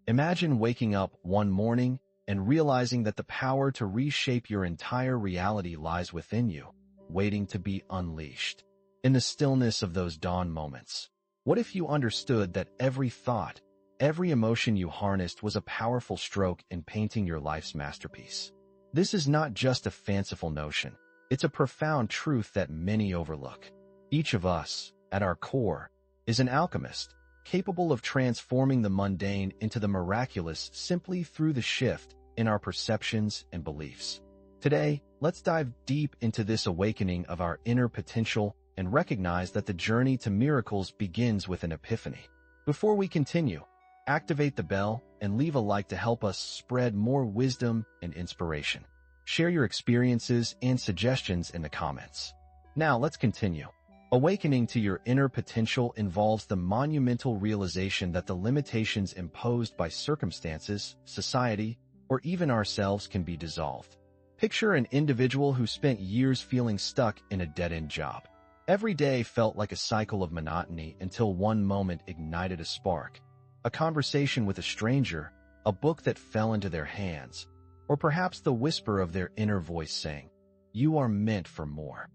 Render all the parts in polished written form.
Imagine waking up one morning and realizing that the power to reshape your entire reality lies within you, waiting to be unleashed. In the stillness of those dawn moments, what if you understood that every thought, every emotion you harnessed was a powerful stroke in painting your life's masterpiece? This is not just a fanciful notion. It's a profound truth that many overlook. Each of us, at our core, is an alchemist, capable of transforming the mundane into the miraculous simply through the shift in our perceptions and beliefs. Today, let's dive deep into this awakening of our inner potential and recognize that the journey to miracles begins with an epiphany. Before we continue, activate the bell and leave a like to help us spread more wisdom and inspiration. Share your experiences and suggestions in the comments. Now let's continue. Awakening to your inner potential involves the monumental realization that the limitations imposed by circumstances, society, or even ourselves can be dissolved. Picture an individual who spent years feeling stuck in a dead-end job. Every day felt like a cycle of monotony until one moment ignited a spark. A conversation with a stranger, a book that fell into their hands, or perhaps the whisper of their inner voice saying, "You are meant for more."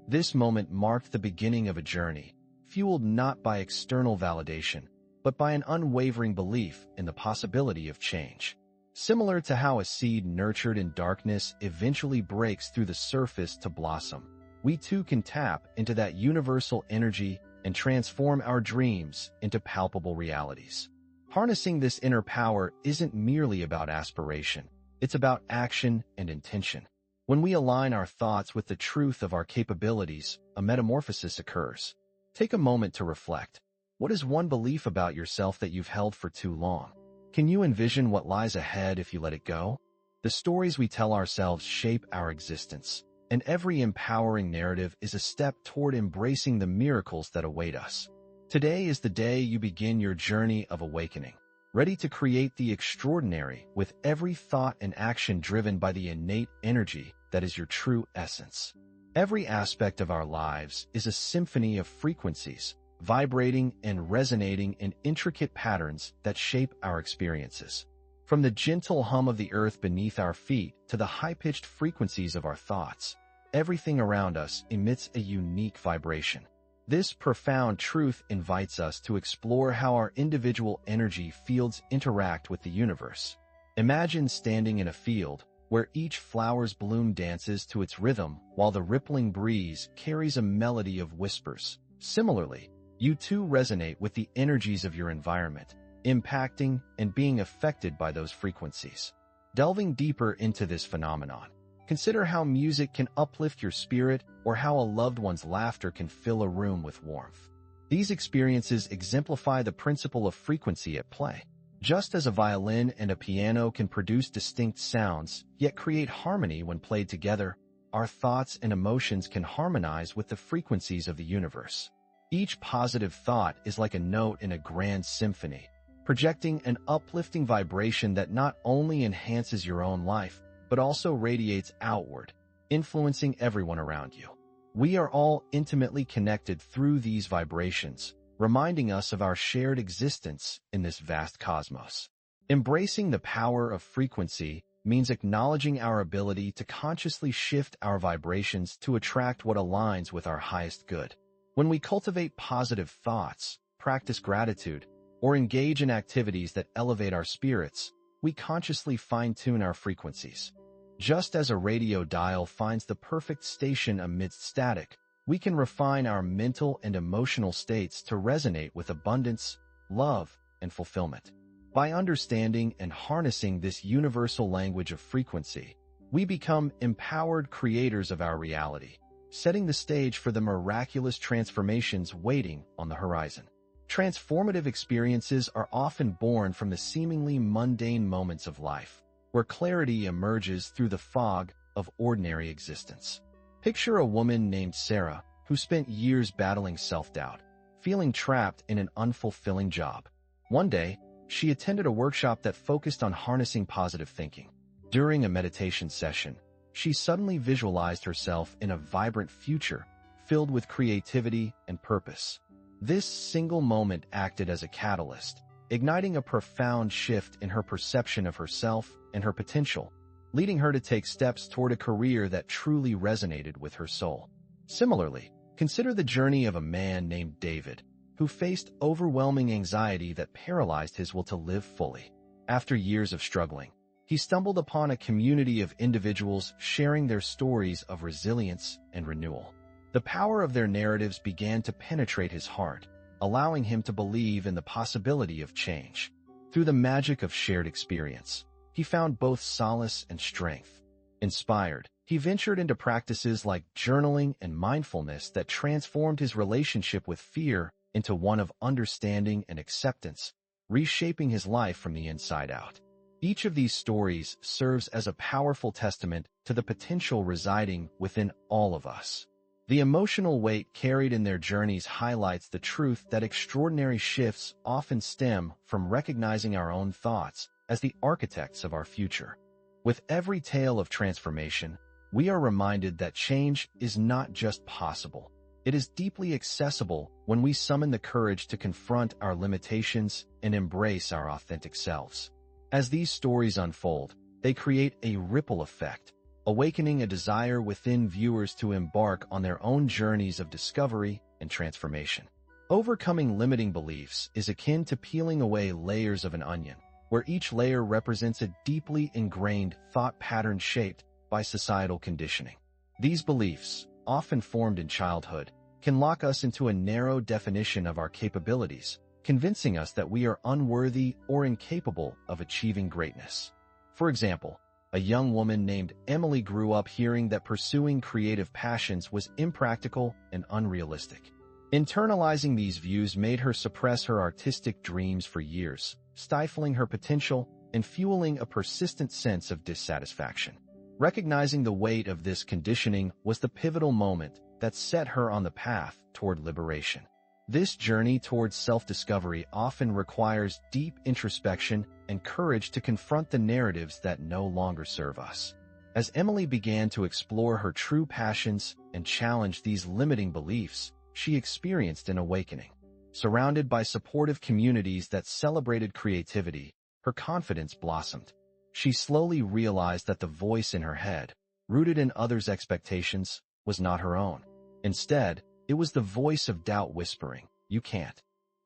This moment marked the beginning of a journey, fueled not by external validation, but by an unwavering belief in the possibility of change. Similar to how a seed nurtured in darkness eventually breaks through the surface to blossom, we too can tap into that universal energy and transform our dreams into palpable realities. Harnessing this inner power isn't merely about aspiration, it's about action and intention. When we align our thoughts with the truth of our capabilities, a metamorphosis occurs. Take a moment to reflect. What is one belief about yourself that you've held for too long? Can you envision what lies ahead if you let it go? The stories we tell ourselves shape our existence, and every empowering narrative is a step toward embracing the miracles that await us. Today is the day you begin your journey of awakening, ready to create the extraordinary with every thought and action driven by the innate energy that is your true essence. Every aspect of our lives is a symphony of frequencies, vibrating and resonating in intricate patterns that shape our experiences. From the gentle hum of the earth beneath our feet to the high-pitched frequencies of our thoughts, everything around us emits a unique vibration. This profound truth invites us to explore how our individual energy fields interact with the universe. Imagine standing in a field where each flower's bloom dances to its rhythm while the rippling breeze carries a melody of whispers. Similarly, you too resonate with the energies of your environment, impacting and being affected by those frequencies. Delving deeper into this phenomenon, consider how music can uplift your spirit or how a loved one's laughter can fill a room with warmth. These experiences exemplify the principle of frequency at play. Just as a violin and a piano can produce distinct sounds, yet create harmony when played together, our thoughts and emotions can harmonize with the frequencies of the universe. Each positive thought is like a note in a grand symphony, projecting an uplifting vibration that not only enhances your own life, but also radiates outward, influencing everyone around you. We are all intimately connected through these vibrations, reminding us of our shared existence in this vast cosmos. Embracing the power of frequency means acknowledging our ability to consciously shift our vibrations to attract what aligns with our highest good. When we cultivate positive thoughts, practice gratitude, or engage in activities that elevate our spirits, we consciously fine-tune our frequencies. Just as a radio dial finds the perfect station amidst static, we can refine our mental and emotional states to resonate with abundance, love, and fulfillment. By understanding and harnessing this universal language of frequency, we become empowered creators of our reality, setting the stage for the miraculous transformations waiting on the horizon. Transformative experiences are often born from the seemingly mundane moments of life, where clarity emerges through the fog of ordinary existence. Picture a woman named Sarah who spent years battling self-doubt, feeling trapped in an unfulfilling job. One day, she attended a workshop that focused on harnessing positive thinking. During a meditation session, she suddenly visualized herself in a vibrant future filled with creativity and purpose. This single moment acted as a catalyst, igniting a profound shift in her perception of herself and her potential, leading her to take steps toward a career that truly resonated with her soul. Similarly, consider the journey of a man named David, who faced overwhelming anxiety that paralyzed his will to live fully. After years of struggling, he stumbled upon a community of individuals sharing their stories of resilience and renewal. The power of their narratives began to penetrate his heart, allowing him to believe in the possibility of change. Through the magic of shared experience, he found both solace and strength. Inspired, he ventured into practices like journaling and mindfulness that transformed his relationship with fear into one of understanding and acceptance, reshaping his life from the inside out. Each of these stories serves as a powerful testament to the potential residing within all of us. The emotional weight carried in their journeys highlights the truth that extraordinary shifts often stem from recognizing our own thoughts as the architects of our future. With every tale of transformation, we are reminded that change is not just possible. It is deeply accessible when we summon the courage to confront our limitations and embrace our authentic selves. As these stories unfold, they create a ripple effect, awakening a desire within viewers to embark on their own journeys of discovery and transformation. Overcoming limiting beliefs is akin to peeling away layers of an onion, where each layer represents a deeply ingrained thought pattern shaped by societal conditioning. These beliefs, often formed in childhood, can lock us into a narrow definition of our capabilities, convincing us that we are unworthy or incapable of achieving greatness. For example, a young woman named Emily grew up hearing that pursuing creative passions was impractical and unrealistic. Internalizing these views made her suppress her artistic dreams for years, stifling her potential and fueling a persistent sense of dissatisfaction. Recognizing the weight of this conditioning was the pivotal moment that set her on the path toward liberation. This journey towards self-discovery often requires deep introspection and courage to confront the narratives that no longer serve us. As Emily began to explore her true passions and challenge these limiting beliefs, she experienced an awakening. Surrounded by supportive communities that celebrated creativity, her confidence blossomed. She slowly realized that the voice in her head, rooted in others' expectations, was not her own. Instead, it was the voice of doubt whispering, "You can't."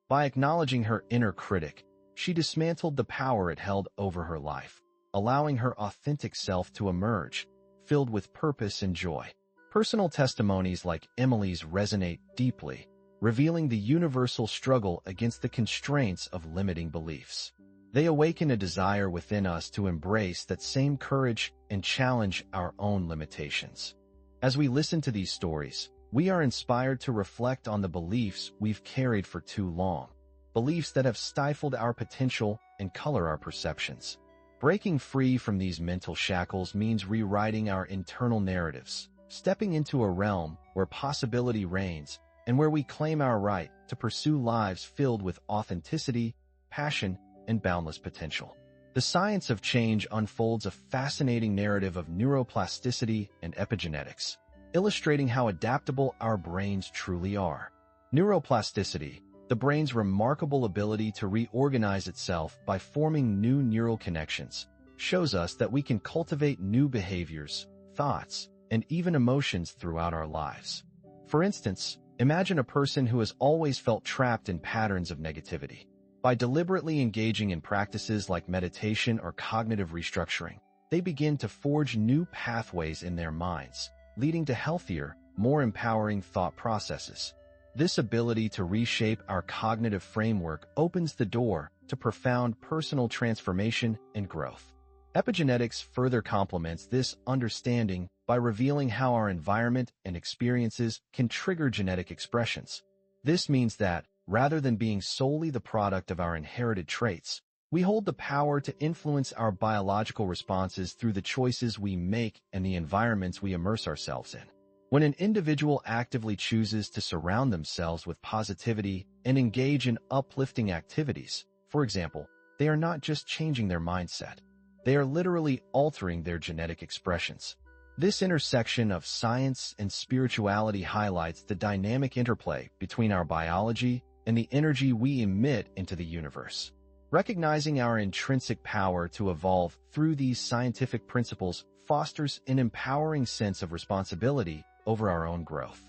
By acknowledging her inner critic, she dismantled the power it held over her life, allowing her authentic self to emerge, filled with purpose and joy. Personal testimonies like Emily's resonate deeply, revealing the universal struggle against the constraints of limiting beliefs. They awaken a desire within us to embrace that same courage and challenge our own limitations. As we listen to these stories, we are inspired to reflect on the beliefs we've carried for too long, beliefs that have stifled our potential and color our perceptions. Breaking free from these mental shackles means rewriting our internal narratives, stepping into a realm where possibility reigns and where we claim our right to pursue lives filled with authenticity, passion, and boundless potential. The science of change unfolds a fascinating narrative of neuroplasticity and epigenetics, illustrating how adaptable our brains truly are. Neuroplasticity, the brain's remarkable ability to reorganize itself by forming new neural connections, shows us that we can cultivate new behaviors, thoughts, and even emotions throughout our lives. For instance, imagine a person who has always felt trapped in patterns of negativity. By deliberately engaging in practices like meditation or cognitive restructuring, they begin to forge new pathways in their minds, leading to healthier, more empowering thought processes. This ability to reshape our cognitive framework opens the door to profound personal transformation and growth. Epigenetics further complements this understanding by revealing how our environment and experiences can trigger genetic expressions. This means that, rather than being solely the product of our inherited traits, we hold the power to influence our biological responses through the choices we make and the environments we immerse ourselves in. When an individual actively chooses to surround themselves with positivity and engage in uplifting activities, for example, they are not just changing their mindset, they are literally altering their genetic expressions. This intersection of science and spirituality highlights the dynamic interplay between our biology and the energy we emit into the universe. Recognizing our intrinsic power to evolve through these scientific principles fosters an empowering sense of responsibility over our own growth.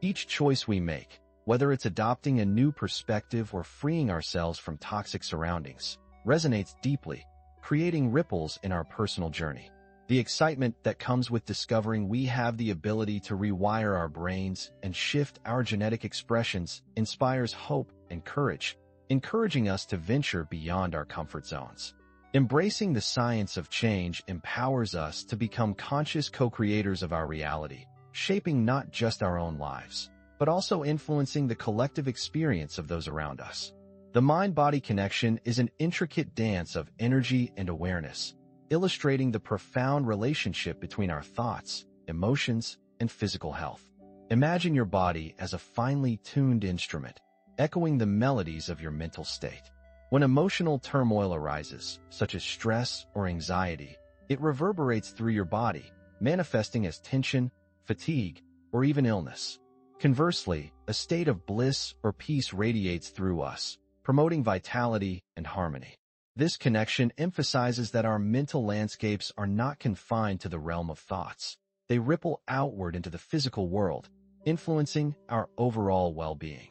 Each choice we make, whether it's adopting a new perspective or freeing ourselves from toxic surroundings, resonates deeply, creating ripples in our personal journey. The excitement that comes with discovering we have the ability to rewire our brains and shift our genetic expressions inspires hope and courage, encouraging us to venture beyond our comfort zones. Embracing the science of change empowers us to become conscious co-creators of our reality, shaping not just our own lives, but also influencing the collective experience of those around us. The mind-body connection is an intricate dance of energy and awareness, illustrating the profound relationship between our thoughts, emotions, and physical health. Imagine your body as a finely tuned instrument, echoing the melodies of your mental state. When emotional turmoil arises, such as stress or anxiety, it reverberates through your body, manifesting as tension, fatigue, or even illness. Conversely, a state of bliss or peace radiates through us, promoting vitality and harmony. This connection emphasizes that our mental landscapes are not confined to the realm of thoughts. They ripple outward into the physical world, influencing our overall well-being.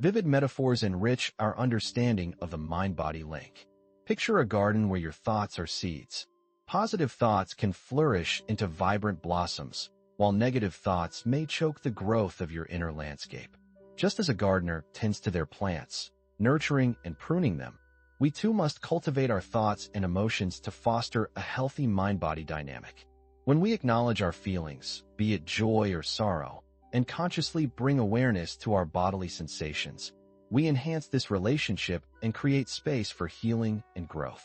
Vivid metaphors enrich our understanding of the mind-body link. Picture a garden where your thoughts are seeds. Positive thoughts can flourish into vibrant blossoms, while negative thoughts may choke the growth of your inner landscape. Just as a gardener tends to their plants, nurturing and pruning them, we too must cultivate our thoughts and emotions to foster a healthy mind-body dynamic. When we acknowledge our feelings, be it joy or sorrow, and consciously bring awareness to our bodily sensations, we enhance this relationship and create space for healing and growth.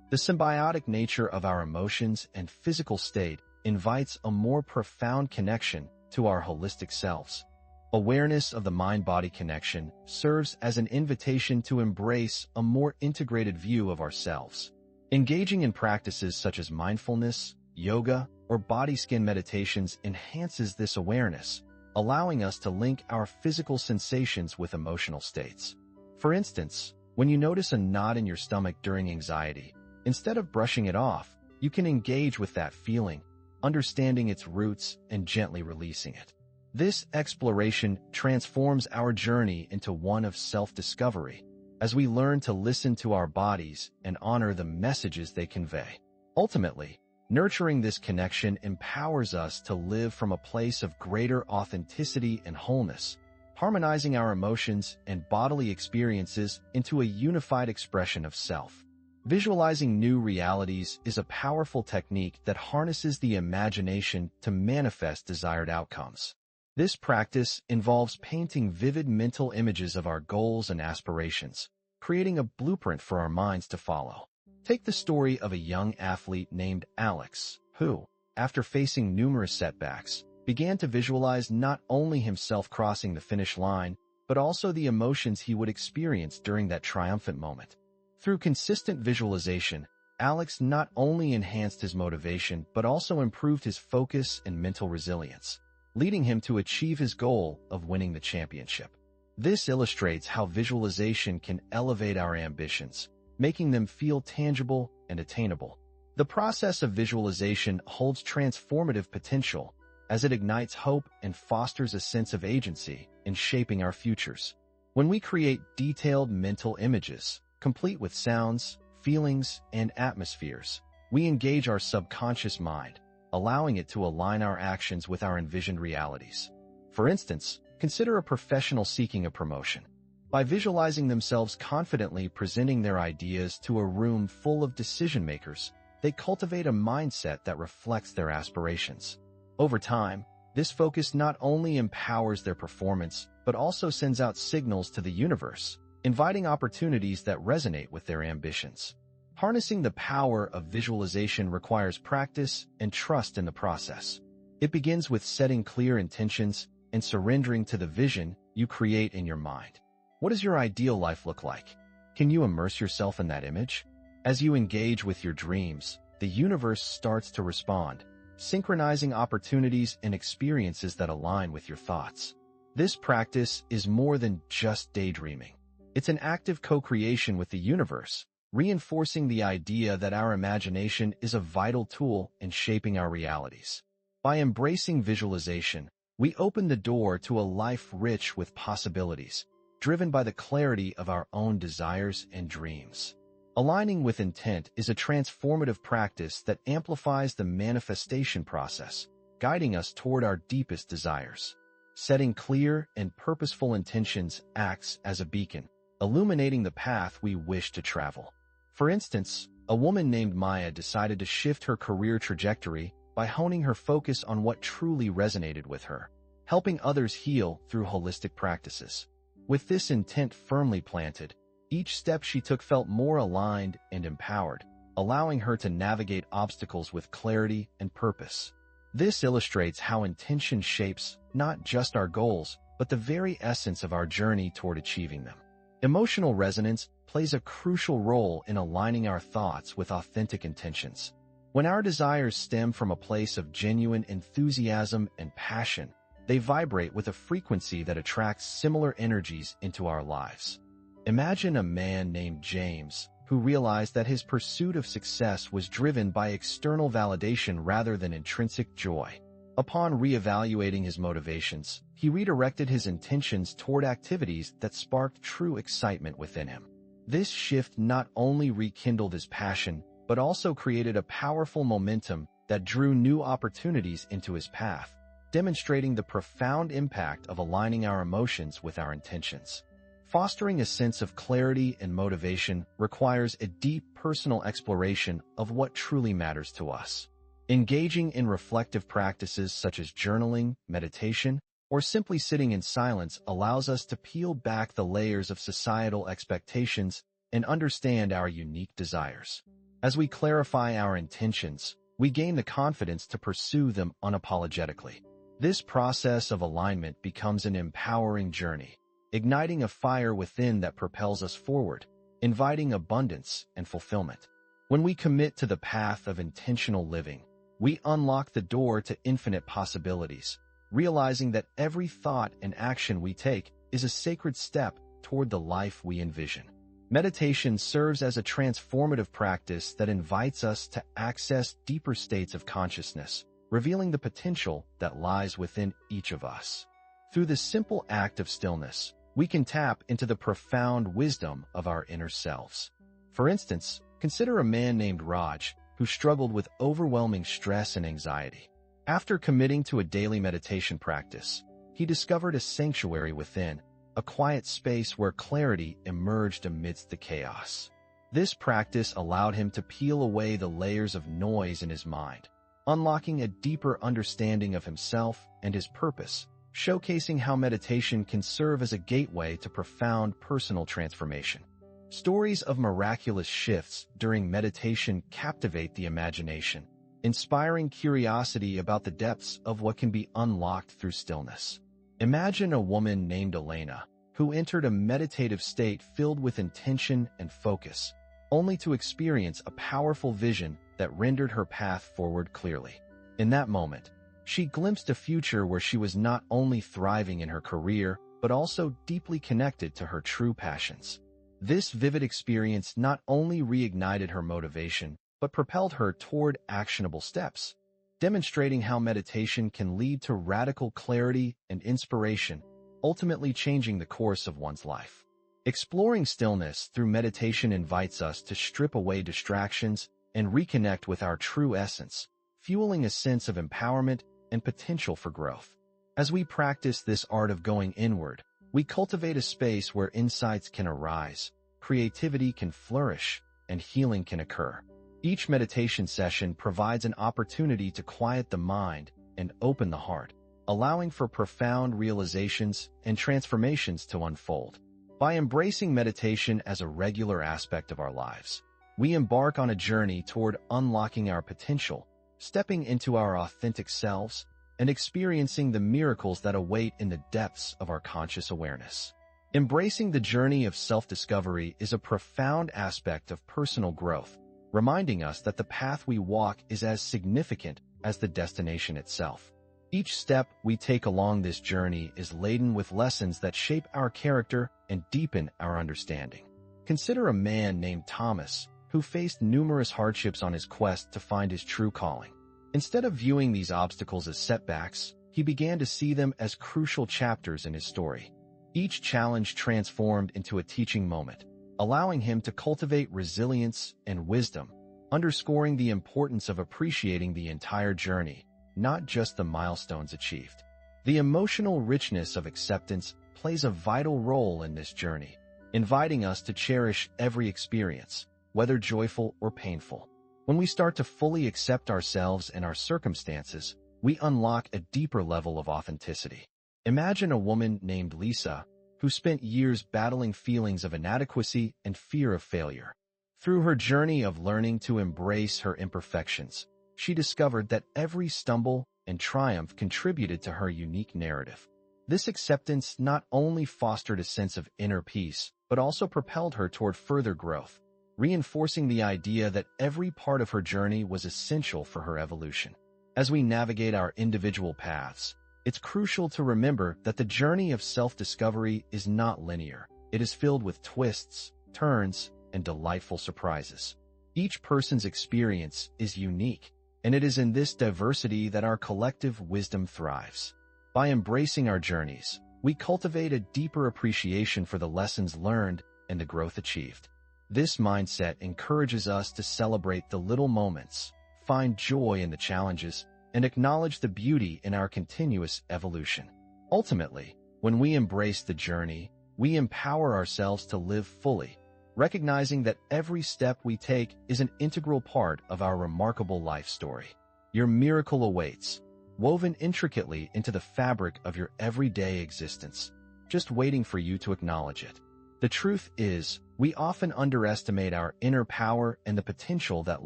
The symbiotic nature of our emotions and physical state invites a more profound connection to our holistic selves. Awareness of the mind-body connection serves as an invitation to embrace a more integrated view of ourselves. Engaging in practices such as mindfulness, yoga, or body-scan meditations enhances this awareness, allowing us to link our physical sensations with emotional states. For instance, when you notice a knot in your stomach during anxiety, instead of brushing it off, you can engage with that feeling, understanding its roots and gently releasing it. This exploration transforms our journey into one of self-discovery, as we learn to listen to our bodies and honor the messages they convey. Ultimately, nurturing this connection empowers us to live from a place of greater authenticity and wholeness, harmonizing our emotions and bodily experiences into a unified expression of self. Visualizing new realities is a powerful technique that harnesses the imagination to manifest desired outcomes. This practice involves painting vivid mental images of our goals and aspirations, creating a blueprint for our minds to follow. Take the story of a young athlete named Alex, who, after facing numerous setbacks, began to visualize not only himself crossing the finish line, but also the emotions he would experience during that triumphant moment. Through consistent visualization, Alex not only enhanced his motivation but also improved his focus and mental resilience, leading him to achieve his goal of winning the championship. This illustrates how visualization can elevate our ambitions, making them feel tangible and attainable. The process of visualization holds transformative potential as it ignites hope and fosters a sense of agency in shaping our futures. When we create detailed mental images, complete with sounds, feelings, and atmospheres, we engage our subconscious mind, allowing it to align our actions with our envisioned realities. For instance, consider a professional seeking a promotion. By visualizing themselves confidently presenting their ideas to a room full of decision-makers, they cultivate a mindset that reflects their aspirations. Over time, this focus not only empowers their performance, but also sends out signals to the universe, inviting opportunities that resonate with their ambitions. Harnessing the power of visualization requires practice and trust in the process. It begins with setting clear intentions and surrendering to the vision you create in your mind. What does your ideal life look like? Can you immerse yourself in that image? As you engage with your dreams, the universe starts to respond, synchronizing opportunities and experiences that align with your thoughts. This practice is more than just daydreaming. It's an active co-creation with the universe, reinforcing the idea that our imagination is a vital tool in shaping our realities. By embracing visualization, we open the door to a life rich with possibilities, driven by the clarity of our own desires and dreams. Aligning with intent is a transformative practice that amplifies the manifestation process, guiding us toward our deepest desires. Setting clear and purposeful intentions acts as a beacon, illuminating the path we wish to travel. For instance, a woman named Maya decided to shift her career trajectory by honing her focus on what truly resonated with her, helping others heal through holistic practices. With this intent firmly planted, each step she took felt more aligned and empowered, allowing her to navigate obstacles with clarity and purpose. This illustrates how intention shapes not just our goals, but the very essence of our journey toward achieving them. Emotional resonance plays a crucial role in aligning our thoughts with authentic intentions. When our desires stem from a place of genuine enthusiasm and passion, they vibrate with a frequency that attracts similar energies into our lives. Imagine a man named James, who realized that his pursuit of success was driven by external validation rather than intrinsic joy. Upon reevaluating his motivations, he redirected his intentions toward activities that sparked true excitement within him. This shift not only rekindled his passion, but also created a powerful momentum that drew new opportunities into his path, demonstrating the profound impact of aligning our emotions with our intentions. Fostering a sense of clarity and motivation requires a deep personal exploration of what truly matters to us. Engaging in reflective practices such as journaling, meditation, or simply sitting in silence allows us to peel back the layers of societal expectations and understand our unique desires. As we clarify our intentions, we gain the confidence to pursue them unapologetically. This process of alignment becomes an empowering journey, igniting a fire within that propels us forward, inviting abundance and fulfillment. When we commit to the path of intentional living, we unlock the door to infinite possibilities, realizing that every thought and action we take is a sacred step toward the life we envision. Meditation serves as a transformative practice that invites us to access deeper states of consciousness, revealing the potential that lies within each of us. Through the simple act of stillness, we can tap into the profound wisdom of our inner selves. For instance, consider a man named Raj, who struggled with overwhelming stress and anxiety. After committing to a daily meditation practice, he discovered a sanctuary within, a quiet space where clarity emerged amidst the chaos. This practice allowed him to peel away the layers of noise in his mind, unlocking a deeper understanding of himself and his purpose, showcasing how meditation can serve as a gateway to profound personal transformation. Stories of miraculous shifts during meditation captivate the imagination, inspiring curiosity about the depths of what can be unlocked through stillness. Imagine a woman named Elena, who entered a meditative state filled with intention and focus, only to experience a powerful vision that rendered her path forward clearly. In that moment, she glimpsed a future where she was not only thriving in her career, but also deeply connected to her true passions. This vivid experience not only reignited her motivation, but propelled her toward actionable steps, demonstrating how meditation can lead to radical clarity and inspiration, ultimately changing the course of one's life. Exploring stillness through meditation invites us to strip away distractions and reconnect with our true essence, fueling a sense of empowerment and potential for growth. As we practice this art of going inward, we cultivate a space where insights can arise, creativity can flourish, and healing can occur. Each meditation session provides an opportunity to quiet the mind and open the heart, allowing for profound realizations and transformations to unfold. By embracing meditation as a regular aspect of our lives, we embark on a journey toward unlocking our potential, stepping into our authentic selves, and experiencing the miracles that await in the depths of our conscious awareness. Embracing the journey of self-discovery is a profound aspect of personal growth, reminding us that the path we walk is as significant as the destination itself. Each step we take along this journey is laden with lessons that shape our character and deepen our understanding. Consider a man named Thomas, who faced numerous hardships on his quest to find his true calling. Instead of viewing these obstacles as setbacks, he began to see them as crucial chapters in his story. Each challenge transformed into a teaching moment, allowing him to cultivate resilience and wisdom, underscoring the importance of appreciating the entire journey, not just the milestones achieved. The emotional richness of acceptance plays a vital role in this journey, inviting us to cherish every experience, whether joyful or painful. When we start to fully accept ourselves and our circumstances, we unlock a deeper level of authenticity. Imagine a woman named Lisa, who spent years battling feelings of inadequacy and fear of failure. Through her journey of learning to embrace her imperfections, she discovered that every stumble and triumph contributed to her unique narrative. This acceptance not only fostered a sense of inner peace, but also propelled her toward further growth, reinforcing the idea that every part of her journey was essential for her evolution. As we navigate our individual paths, it's crucial to remember that the journey of self-discovery is not linear. It is filled with twists, turns, and delightful surprises. Each person's experience is unique, and it is in this diversity that our collective wisdom thrives. By embracing our journeys, we cultivate a deeper appreciation for the lessons learned and the growth achieved. This mindset encourages us to celebrate the little moments, find joy in the challenges, and acknowledge the beauty in our continuous evolution. Ultimately, when we embrace the journey, we empower ourselves to live fully, recognizing that every step we take is an integral part of our remarkable life story. Your miracle awaits, woven intricately into the fabric of your everyday existence, just waiting for you to acknowledge it. The truth is, we often underestimate our inner power and the potential that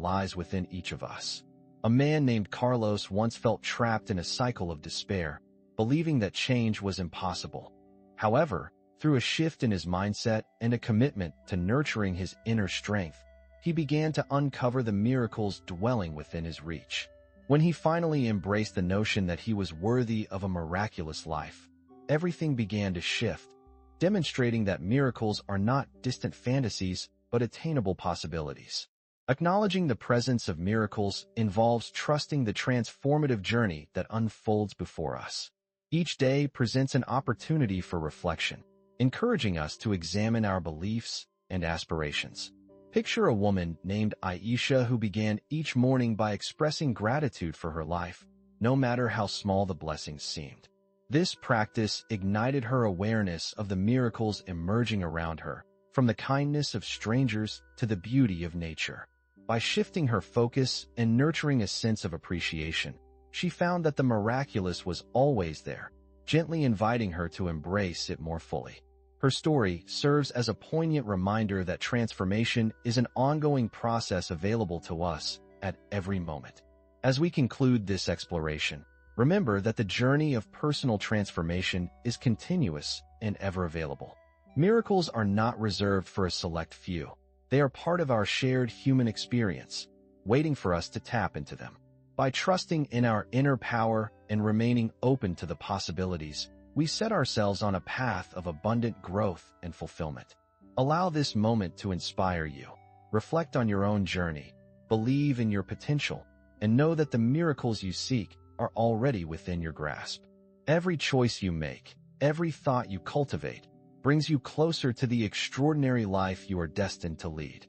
lies within each of us. A man named Carlos once felt trapped in a cycle of despair, believing that change was impossible. However, through a shift in his mindset and a commitment to nurturing his inner strength, he began to uncover the miracles dwelling within his reach. When he finally embraced the notion that he was worthy of a miraculous life, everything began to shift, demonstrating that miracles are not distant fantasies but attainable possibilities. Acknowledging the presence of miracles involves trusting the transformative journey that unfolds before us. Each day presents an opportunity for reflection, encouraging us to examine our beliefs and aspirations. Picture a woman named Aisha who began each morning by expressing gratitude for her life, no matter how small the blessings seemed. This practice ignited her awareness of the miracles emerging around her, from the kindness of strangers to the beauty of nature. By shifting her focus and nurturing a sense of appreciation, she found that the miraculous was always there, gently inviting her to embrace it more fully. Her story serves as a poignant reminder that transformation is an ongoing process available to us at every moment. As we conclude this exploration, remember that the journey of personal transformation is continuous and ever available. Miracles are not reserved for a select few. They are part of our shared human experience, waiting for us to tap into them. By trusting in our inner power and remaining open to the possibilities, we set ourselves on a path of abundant growth and fulfillment. Allow this moment to inspire you. Reflect on your own journey, believe in your potential, and know that the miracles you seek are already within your grasp. Every choice you make, every thought you cultivate, brings you closer to the extraordinary life you are destined to lead.